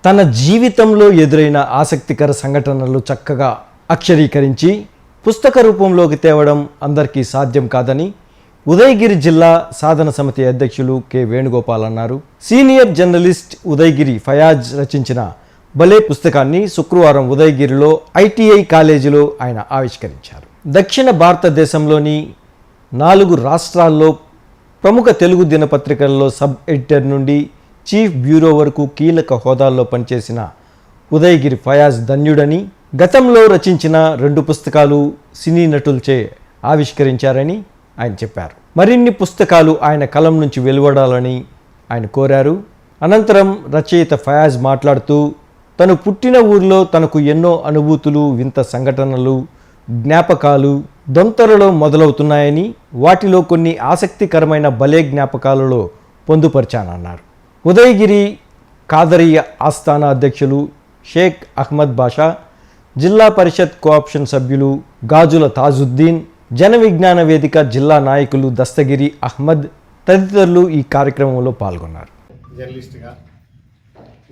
తన జీవితంలో ఎదురైన ఆసక్తికర సంఘటనలు చక్కగా అక్షరీకరించి పుస్తక రూపంలోకి తేవడం అందరికీ సాధ్యం కాదని ఉదయగిరి జిల్లా సాధన సమితి అధ్యక్షులు కె వేణుగోపాల్ అన్నారు. సీనియర్ జర్నలిస్ట్ ఉదయగిరి ఫయాజ్ రచించిన భలే పుస్తకాన్ని శుక్రవారం ఉదయగిరిలో ఐటీఐ కాలేజీలో ఆయన ఆవిష్కరించారు. దక్షిణ భారతదేశంలోని 4 రాష్ట్రాల్లో ప్రముఖ తెలుగు దినపత్రికల్లో సబ్ ఎడిటర్ నుండి చీఫ్ బ్యూరో వరకు కీలక హోదాల్లో పనిచేసిన ఉదయగిరి ఫయాజ్ ధన్యుడని, గతంలో రచించిన 2 పుస్తకాలు సినీ నటులచే ఆవిష్కరించారని ఆయన చెప్పారు. మరిన్ని పుస్తకాలు ఆయన కలం నుంచి వెలువడాలని ఆయన కోరారు. అనంతరం రచయిత ఫయాజ్ మాట్లాడుతూ తను పుట్టిన ఊరిలో తనకు ఎన్నో అనుభూతులు, వింత సంఘటనలు, జ్ఞాపకాలు దొంతరలో మొదలవుతున్నాయని, వాటిలో కొన్ని ఆసక్తికరమైన భలే జ్ఞాపకాలలో పొందుపరిచానన్నారు. ఉదయగిరి కాదరియా ఆస్థానా అధ్యక్షులు షేక్ అహ్మద్ బాషా, జిల్లా పరిషత్ కోఆప్షన్ సభ్యులు గాజుల తాజుద్దీన్, జన విజ్ఞాన వేదిక జిల్లా నాయకులు దస్తగిరి అహ్మద్ తదితరులు ఈ కార్యక్రమంలో పాల్గొన్నారు. జర్నలిస్ట్గా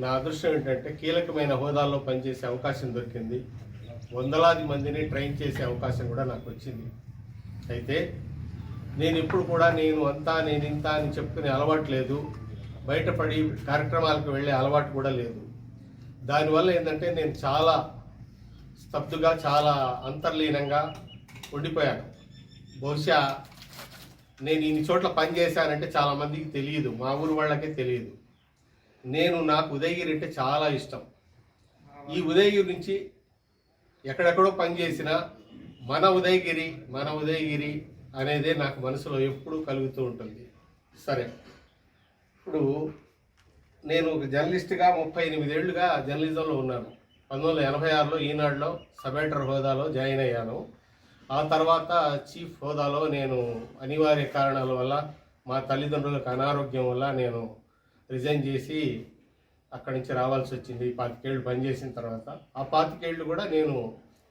నా అదృష్టం ఏంటంటే కీలకమైన హోదాల్లో పనిచేసే అవకాశం దొరికింది. వందలాది మందిని ట్రైన్ చేసే అవకాశం కూడా నాకు వచ్చింది. అయితే నేను ఇప్పుడు కూడా నేను ఇంత అని చెప్పుకునే అలవాటు లేదు, బయటపడి కార్యక్రమాలకు వెళ్ళే అలవాటు కూడా లేదు. దానివల్ల ఏంటంటే నేను చాలా స్తబ్దుగా, చాలా అంతర్లీనంగా ఉండిపోయాను. బహుశా నేను ఇన్ని చోట్ల పనిచేశానంటే చాలామందికి తెలియదు, మా ఊరు వాళ్ళకే తెలియదు. నాకు ఉదయగిరి అంటే చాలా ఇష్టం. ఈ ఉదయగిరి నుంచి ఎక్కడెక్కడో పనిచేసిన మన ఉదయగిరి అనేదే నాకు మనసులో ఎప్పుడూ కలుగుతూ ఉంటుంది. సరే, ఇప్పుడు నేను ఒక జర్నలిస్ట్గా 38 ఏళ్లుగా జర్నలిజంలో ఉన్నాను. 1986లో ఈనాడులో సబ్ ఎడిటర్ హోదాలో జాయిన్ అయ్యాను. ఆ తర్వాత చీఫ్ హోదాలో నేను అనివార్య కారణాల వల్ల, మా తల్లిదండ్రులకు అనారోగ్యం వల్ల నేను రిజైన్ చేసి అక్కడి నుంచి రావాల్సి వచ్చింది. 25 ఏళ్ళు పనిచేసిన తర్వాత ఆ 25 ఏళ్ళు కూడా నేను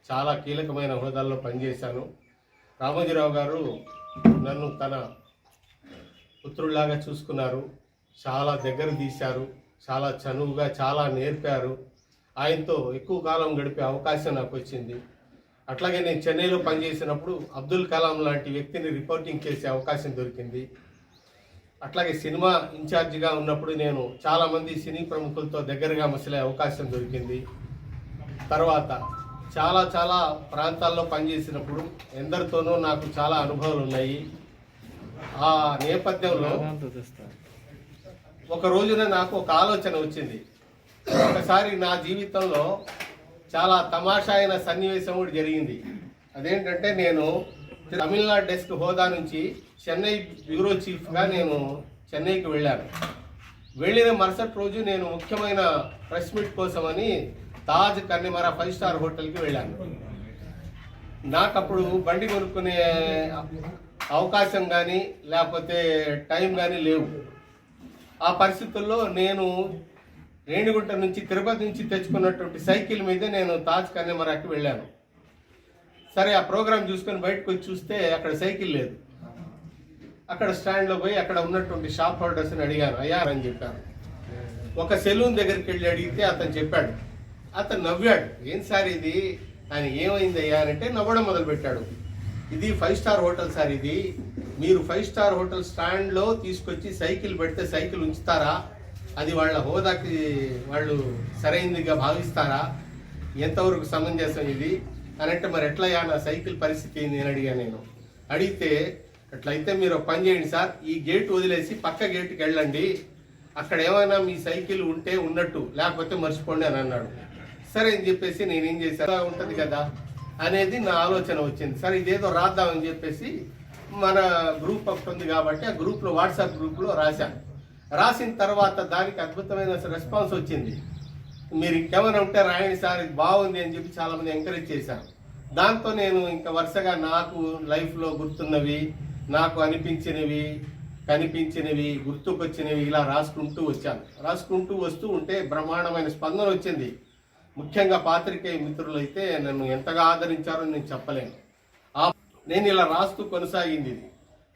చాలా కీలకమైన హోదాల్లో పనిచేశాను. రామోజీరావు గారు నన్ను తన పుత్రుడిలాగా చూసుకున్నారు, చాలా దగ్గర తీశారు, చాలా చనువుగా చాలా నేర్పారు. ఆయనతో ఎక్కువ కాలం గడిపే అవకాశం నాకు వచ్చింది. అట్లాగే నేను చెన్నైలో పనిచేసినప్పుడు అబ్దుల్ కలాం లాంటి వ్యక్తిని రిపోర్టింగ్ చేసే అవకాశం దొరికింది. అట్లాగే సినిమా ఇన్ఛార్జిగా ఉన్నప్పుడు నేను చాలామంది సినీ ప్రముఖులతో దగ్గరగా మసలే అవకాశం దొరికింది. తర్వాత చాలా ప్రాంతాల్లో పనిచేసినప్పుడు ఎందరితోనూ నాకు చాలా అనుభవాలు ఉన్నాయి. ఆ నేపథ్యంలో ఒక రోజున నాకు ఒక ఆలోచన వచ్చింది. ఒకసారి నా జీవితంలో చాలా తమాషా అయిన సన్నివేశం కూడా జరిగింది. అదేంటంటే నేను తమిళనాడు డెస్క్ హోదా నుంచి చెన్నై బ్యూరో చీఫ్గా నేను చెన్నైకి వెళ్ళాను. వెళ్ళిన మరుసటి రోజు నేను ముఖ్యమైన ప్రెస్ మీట్ కోసమని తాజ్ కన్నెమరా 5 స్టార్ హోటల్కి వెళ్ళాను. నాకు అప్పుడు బండి కొనుక్కునే అవకాశం కానీ లేకపోతే టైం కానీ లేవు. ఆ పరిస్థితుల్లో నేను రేణిగుంట నుంచి తిరుపతి నుంచి తెచ్చుకున్నటువంటి సైకిల్ మీదే నేను తాజ్ కన్నెమరాకి వెళ్ళాను. సరే, ఆ ప్రోగ్రాం చూసుకొని బయటకు వచ్చి చూస్తే అక్కడ సైకిల్ లేదు. అక్కడ స్టాండ్లో పోయి అక్కడ ఉన్నటువంటి షాప్ హోల్డర్స్ని అడిగాను, అయ్యా అని చెప్పాను. ఒక సెలూన్ దగ్గరికి వెళ్ళి అడిగితే అతను చెప్పాడు. అతను నవ్వాడు, ఏం సార్ ఇది అని. ఏమైంది అయ్యా అంటే నవ్వడం మొదలుపెట్టాడు. ఇది 5 స్టార్ హోటల్ సార్, ఇది మీరు 5 స్టార్ హోటల్ స్టాండ్లో తీసుకొచ్చి సైకిల్ పెడితే సైకిల్ ఉంచుతారా? అది వాళ్ళ హోదాకి వాళ్ళు సరైనదిగా భావిస్తారా? ఎంతవరకు సమంజసం ఇది అని అంటే, మరి ఎట్లయ్యా నా సైకిల్ పరిస్థితి ఏంది అని అడిగాను. నేను అడిగితే, అట్లయితే మీరు ఒక పని చేయండి సార్, ఈ గేట్ వదిలేసి పక్క గేట్కి వెళ్ళండి, అక్కడ ఏమైనా మీ సైకిల్ ఉంటే ఉన్నట్టు, లేకపోతే మర్చిపోండి అని అన్నాడు. సరే అని చెప్పేసి నేనేం చేశాను, ఉంటుంది కదా అనేది నా ఆలోచన వచ్చింది. సరే, ఇదేదో రాద్దామని చెప్పేసి మన గ్రూప్ ఒకటి ఉంది కాబట్టి ఆ గ్రూప్లో, వాట్సాప్ గ్రూప్లో రాశాను. రాసిన తర్వాత దానికి అద్భుతమైన రెస్పాన్స్ వచ్చింది. మీరు ఇంకేమైనా ఉంటే రాయండి సార్, ఇది బాగుంది అని చెప్పి చాలామంది ఎంకరేజ్ చేశారు. దాంతో నేను ఇంకా వరుసగా నాకు లైఫ్లో గుర్తున్నవి, నాకు కనిపించినవి, గుర్తుకొచ్చినవి ఇలా రాసుకుంటూ వచ్చాను. రాసుకుంటూ వస్తూ ఉంటే బ్రహ్మాండమైన స్పందన వచ్చింది. ముఖ్యంగా పాత్రికేయ మిత్రులు అయితే నన్ను ఎంతగా ఆదరించారో నేను చెప్పలేను. నేను ఇలా రాస్తూ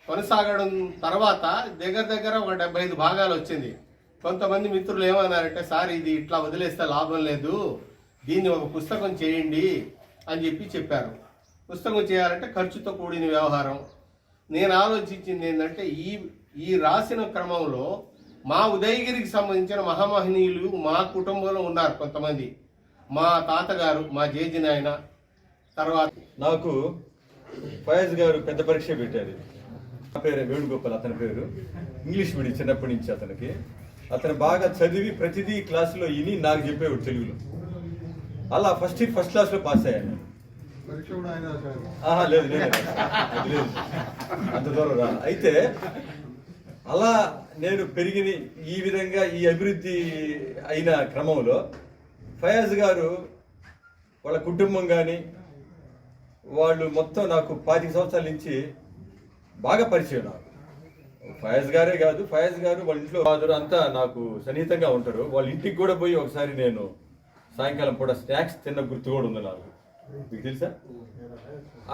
కొనసాగడం తర్వాత దగ్గర ఒక 75 భాగాలు వచ్చింది. కొంతమంది మిత్రులు ఏమన్నారంటే, సార్ ఇది ఇట్లా వదిలేస్తే లాభం లేదు, దీన్ని ఒక పుస్తకం చేయండి అని చెప్పారు. పుస్తకం చేయాలంటే ఖర్చుతో కూడిన వ్యవహారం. నేను ఆలోచించింది ఏంటంటే, ఈ రాసిన క్రమంలో మా ఉదయగిరికి సంబంధించిన మహామహనీయులు మా కుటుంబంలో ఉన్నారు కొంతమంది. మా తాతగారు, మా జేజి నాయన, తర్వాత నాకు ఫయాజ్ గారు పెద్ద పరీక్ష పెట్టారు. నా పేరు వేణుగోపాల్, అతని పేరు. ఇంగ్లీష్ మీడియం చిన్నప్పటి నుంచి అతను బాగా చదివి ప్రతిదీ క్లాసులో విని నాకు చెప్పేవాడు తెలుగులో. అలా ఫస్ట్ క్లాస్లో పాస్ అయ్యాను. లేదు అంత దూరం రా. అయితే అలా నేను పెరిగిన ఈ విధంగా ఈ అభివృద్ధి అయిన క్రమంలో ఫయాజ్ గారు వాళ్ళ కుటుంబం కానీ వాళ్ళు మొత్తం నాకు 25 సంవత్సరాల నుంచి బాగా పరిచయం. నాకు ఫయాజ్ గారే కాదు, ఫయాజ్ గారు వాళ్ళ ఇంట్లో ఫాదర్ అంతా నాకు సన్నిహితంగా ఉంటారు. వాళ్ళ ఇంటికి కూడా పోయి ఒకసారి నేను సాయంకాలం పూట స్నాక్స్ తిన్న గుర్తు కూడా ఉంది నాకు. మీకు తెలుసా?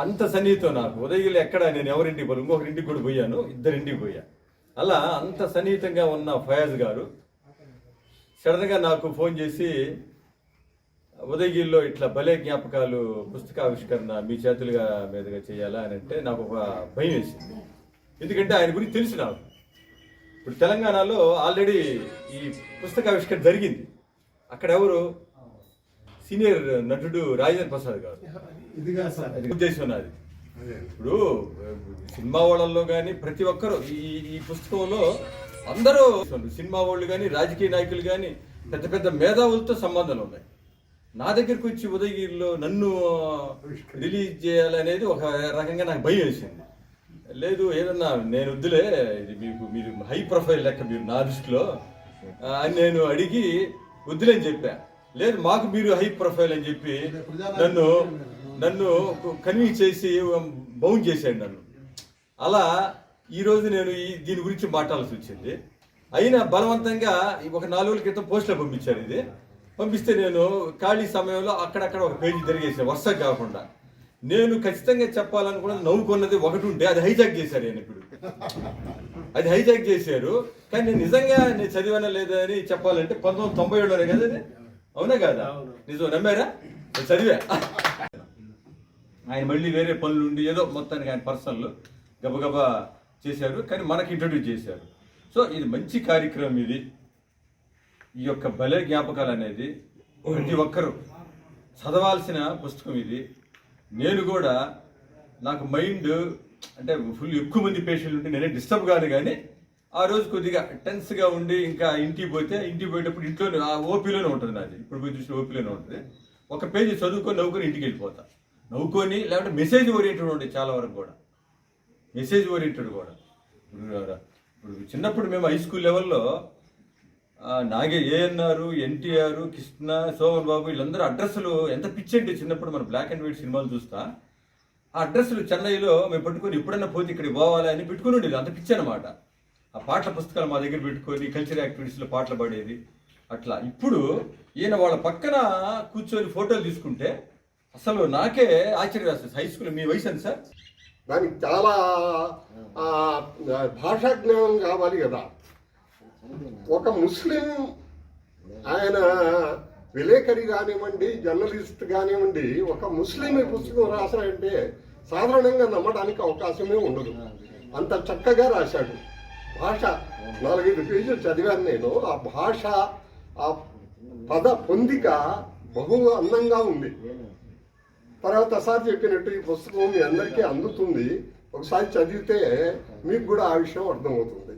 అంత సన్నిహితం నాకు. ఉదయగిరిలో ఎక్కడ నేను ఎవరింటికి పోను, ఇంకొకరింటికి కూడా పోయాను, 2 ఇంటికి పోయా. అలా అంత సన్నిహితంగా ఉన్న ఫయాజ్ గారు సడన్గా నాకు ఫోన్ చేసి, ఉదయగిరిలో ఇట్లా భలే జ్ఞాపకాలు పుస్తకావిష్కరణ మీ చేతులుగా మీదుగా చేయాలా అని అంటే నాకు ఒక భయం వేసింది. ఎందుకంటే ఆయన గురించి తెలుసు నాకు. ఇప్పుడు తెలంగాణలో ఆల్రెడీ ఈ పుస్తకావిష్కరణ జరిగింది. అక్కడ ఎవరు సీనియర్ నటుడు రాజేంద్ర ప్రసాద్ గారు ఉద్దేశం నాది. ఇప్పుడు సినిమా వాళ్ళల్లో కానీ ప్రతి ఒక్కరు ఈ పుస్తకంలో అందరూ సినిమా వాళ్ళు కానీ రాజకీయ నాయకులు కానీ పెద్ద పెద్ద మేధావులతో సంబంధాలు ఉన్నాయి. నా దగ్గరికి వచ్చి ఉదయగిరిలో నన్ను రిలీజ్ చేయాలనేది ఒక రకంగా నాకు భయం వేసింది. లేదు ఏదన్నా నేను వద్దులే, ఇది మీరు హై ప్రొఫైల్ లెక్క మీరు నా దృష్టిలో అని నేను అడిగి వద్దులేని చెప్పా. లేదు మాకు మీరు హై ప్రొఫైల్ అని చెప్పి నన్ను కన్విన్స్ చేసి బౌండ్ చేశాడు నన్ను. అలా ఈరోజు నేను దీని గురించి మాట్లాడాల్సి వచ్చింది. అయినా బలవంతంగా ఒక 4 రోజుల క్రితం పోస్టులో పంపించారు. ఇది పంపిస్తే నేను ఖాళీ సమయంలో అక్కడక్కడ ఒక పేజీ తిరిగేసాను, వరుస కాకుండా. నేను ఖచ్చితంగా చెప్పాలనుకున్నది నవ్వుకున్నది ఒకటి ఉంటే అది హైజాక్ చేశారు. నేను ఇప్పుడు అది హైజాక్ చేశారు. కానీ నేను నిజంగా నేను చదివానా లేదా అని చెప్పాలంటే 1997లోనే కదా అది. అవునా కాదా? నిజం నమ్మారా? నేను చదివా. ఆయన మళ్ళీ వేరే పనులు ఉండి ఏదో మొత్తానికి ఆయన పర్సనల్ గబగబా చేశారు, కానీ మనకి ఇంట్రడ్యూస్ చేశారు. సో ఇది మంచి కార్యక్రమం. ఇది ఈ యొక్క భలే జ్ఞాపకాలు అనేది ప్రతి ఒక్కరూ చదవాల్సిన పుస్తకం ఇది. నేను కూడా నాకు మైండ్ అంటే ఫుల్ ఎక్కువ మంది పేషెంట్లు ఉంటే నేనే డిస్టర్బ్ కాదు, కానీ ఆ రోజు కొద్దిగా టెన్స్గా ఉండి ఇంకా ఇంటికి పోయేటప్పుడు ఇంట్లోనే ఆ ఓపీలోనే ఉంటుంది నాది. ఇప్పుడు పోయి చూసిన ఓపీలోనే ఉంటుంది. ఒక పేజీ చదువుకొని నవ్వుకొని ఇంటికి వెళ్ళిపోతా. నవ్వుకొని లేకపోతే మెసేజ్ ఓరియంటెడ్ ఉండే చాలా వరకు కూడా, మెసేజ్ ఓరియంటెడ్ కూడా. ఇప్పుడు చిన్నప్పుడు మేము హై స్కూల్ లెవెల్లో నాగే ఏఎన్ఆర్, ఎన్టీఆర్, కృష్ణ, సోమన్ బాబు వీళ్ళందరూ అడ్రస్లు ఎంత పిచ్చి అంటే చిన్నప్పుడు మన బ్లాక్ అండ్ వైట్ సినిమాలు చూస్తా ఆ అడ్రస్లు చెన్నైలో మేము పెట్టుకొని ఎప్పుడన్నా పోతే ఇక్కడికి పోవాలి అని పెట్టుకుని ఉండేది. అంత పిచ్చి అనమాట. ఆ పాటల పుస్తకాలు మా దగ్గర పెట్టుకొని కల్చరల్ యాక్టివిటీస్లో పాటలు పాడేది. అట్లా ఇప్పుడు ఈయన వాళ్ళ పక్కన కూర్చొని ఫోటోలు తీసుకుంటే అసలు నాకే ఆశ్చర్యం వేస్తుంది. హై స్కూల్ మీ వయసు ఎంత సార్? దానికి చాలా భాషా జ్ఞానం కావాలి కదా. ఒక ముస్లిం ఆయన విలేకరి కానివ్వండి, జర్నలిస్ట్ కానివ్వండి, ఒక ముస్లిం ఈ పుస్తకం రాశాడంటే సాధారణంగా నమ్మడానికి అవకాశమే ఉండదు. అంత చక్కగా రాశాడు. భాష 4-5 పేజీలు చదివాను నేను. ఆ భాష, ఆ పద పొందిక బహు అందంగా ఉంది. తర్వాత సార్ చెప్పినట్టు ఈ పుస్తకం మీ అందరికీ అందుతుంది. ఒకసారి చదివితే మీకు కూడా ఆ విషయం అర్థమవుతుంది.